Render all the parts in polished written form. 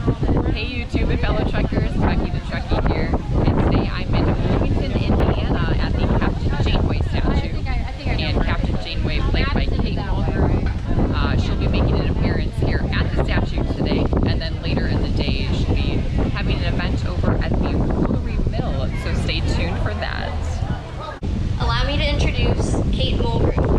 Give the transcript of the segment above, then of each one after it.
Hey YouTube and fellow truckers, Becky the Truckie here, and today I'm in Bloomington, Indiana at the Captain Janeway statue, and Captain Janeway, played by Kate Mulgrew, she'll be making an appearance here at the statue today, and then later in the day she'll be having an event over at the Woolery Mill, so stay tuned for that. Allow me to introduce Kate Mulgrew.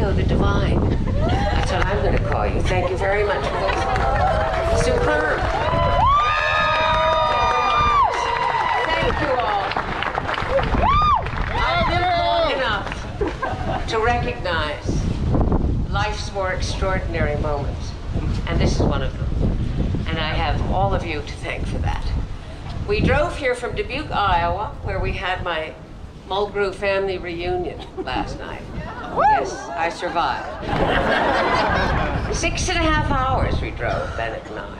The Divine. That's what I'm going to call you. Thank you very much for this. Superb. Thank you all. I've lived long enough to recognize life's more extraordinary moments, and this is one of them. And I have all of you to thank for that. We drove here from Dubuque, Iowa, where we had my Mulgrew family reunion last night. Yes, I survived. 6.5 hours we drove, Bennett and I,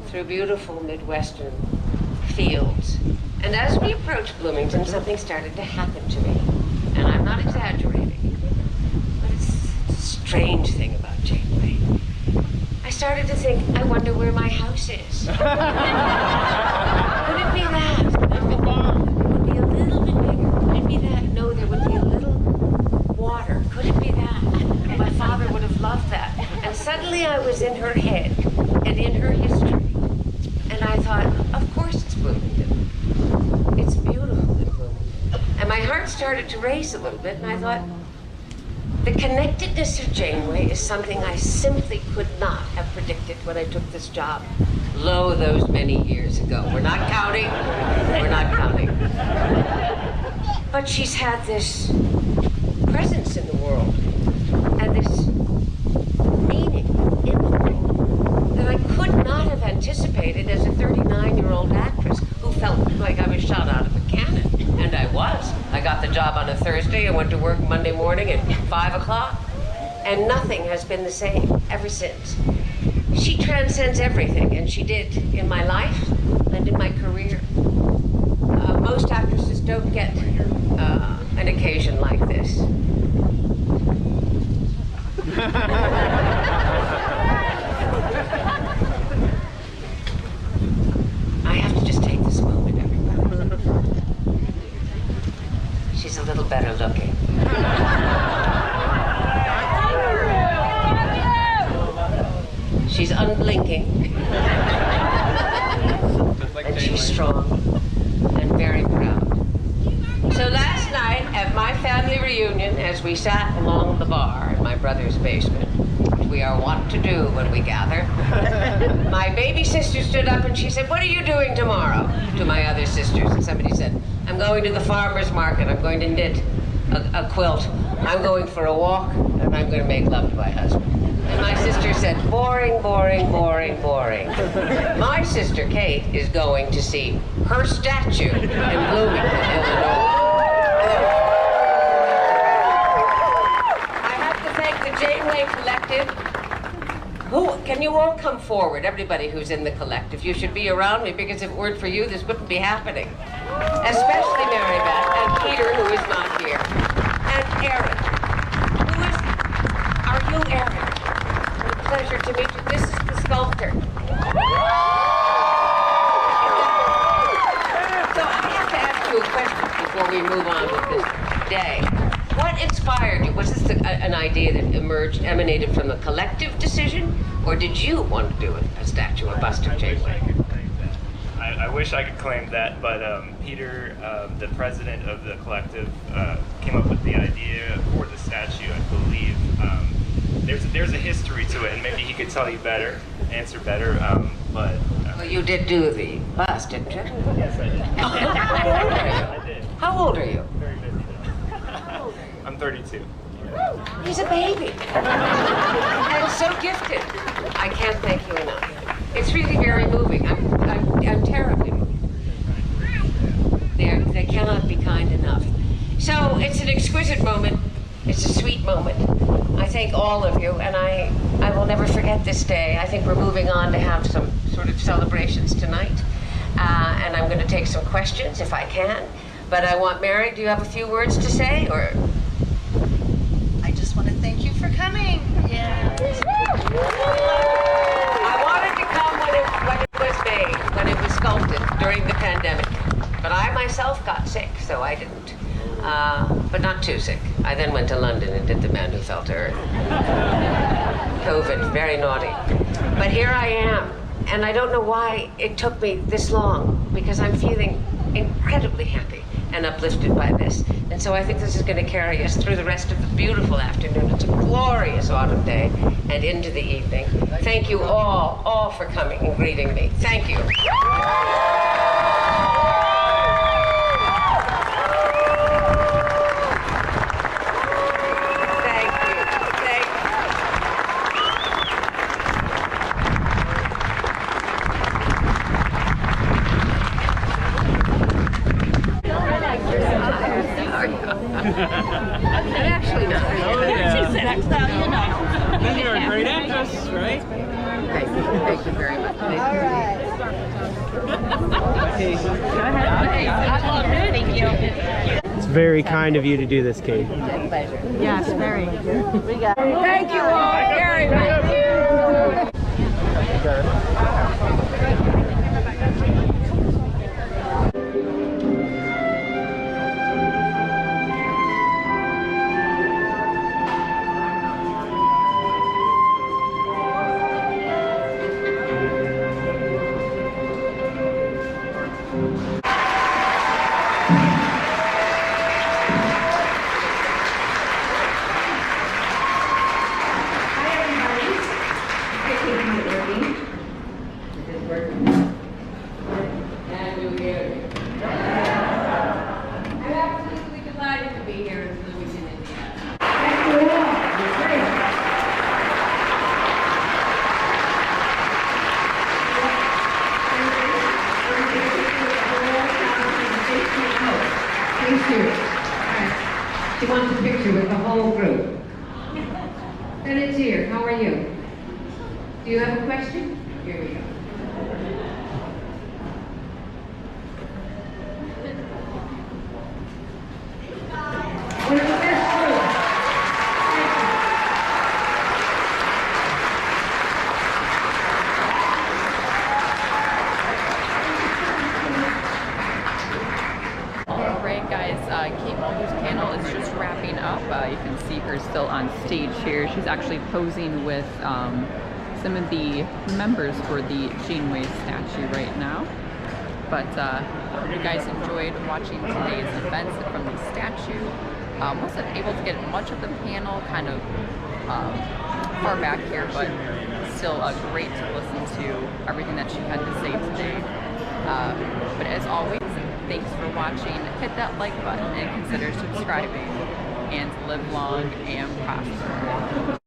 through beautiful Midwestern fields. And as we approached Bloomington, something started to happen to me. And I'm not exaggerating, but it's a strange thing about Janeway. I started to think, I wonder where my house is. Could it be that? It would be a little bit bigger. Could it be that? No, there would be a little water. Could it be that? My father would have loved that. And suddenly I was in her head and in her history. And I thought, of course it's Bloomington. It's beautiful in Bloomington. And my heart started to race a little bit, and I thought, the connectedness of Janeway is something I simply could not have predicted when I took this job. Lo, those many years ago. We're not counting. We're not counting. But she's had this presence in the world and this meaning in the world that I could not have anticipated as a 39-year-old actress who felt like I was shot out of a cannon. And I was. I got the job on a Thursday and went to work Monday morning at 5 o'clock. And nothing has been the same ever since. She transcends everything, and she did in my life and in my career. Most actresses don't get an occasion like this. I have to just take this moment, everybody. She's a little better looking. She's unblinking. And she's strong and very proud. So last night at my family reunion, as we sat along the bar in my brother's basement, which we are wont to do when we gather, my baby sister stood up and she said, "What are you doing tomorrow?" to my other sisters. And somebody said, "I'm going to the farmer's market. I'm going to knit a quilt. I'm going for a walk, and I'm going to make love to my husband." And my sister said, "Boring, boring, boring, boring." My sister Kate is going to see her statue in Bloomington, Illinois. I have to thank the Janeway Collective. Can you all come forward, everybody who's in the collective? You should be around me, because if it weren't for you, this wouldn't be happening. Especially Mary Beth and Peter, who is not here, and Aaron. Are you Aaron? Pleasure to meet you. This is the sculptor. So I have to ask you a question before we move on with this day. What inspired you? Was this an idea that emanated from a collective decision, or did you want to do a statue, a bust of Janeway? I wish I could claim that, but Peter, the president of the collective, came up with the idea for the statue, I believe. There's a history to it, and maybe he could tell you better, answer better, but... Well, you did do the bust, didn't you? Yes, I did. I did. How old are you? Very busy, though. 32. He's a baby. And so gifted. I can't thank you enough. It's really very moving. I'm terribly moved. They cannot be kind enough. So it's an exquisite moment. It's a sweet moment. I thank all of you, and I will never forget this day. I think we're moving on to have some sort of celebrations tonight. And I'm going to take some questions if I can. But I want Mary, do you have a few words to say? Or I just want to thank you for coming. Yeah. I wanted to come when it was made, when it was sculpted during the pandemic. But I myself got sick, so I didn't. But not too sick. I then went to London and did The Man Who Fell to Earth. COVID, very naughty. But here I am, and I don't know why it took me this long, because I'm feeling incredibly happy and uplifted by this. And so I think this is going to carry us through the rest of the beautiful afternoon. It's a glorious autumn day and into the evening. Thank you all for coming and greeting me. Thank you. I'm actually not. Oh, yeah. Then you're a great actress, right? Thank you very much. All right. Okay. Thank you. It's very kind of you to do this, Kate. Yes, very. Thank you all very much. She wants a picture with the whole group. And it's here. How are you? Do you have a question? Here we go. One of the best groups. Alright guys, Kate Mulgrew's panel is just wrapping up. You can see her still on stage here. She's actually posing with some of the members for the Janeway statue right now. But I hope you guys enjoyed watching today's events from the statue. Wasn't able to get much of the panel, kind of far back here, but still great to listen to everything that she had to say today. But as always, thanks for watching. Hit that like button and consider subscribing. And live long and prosper.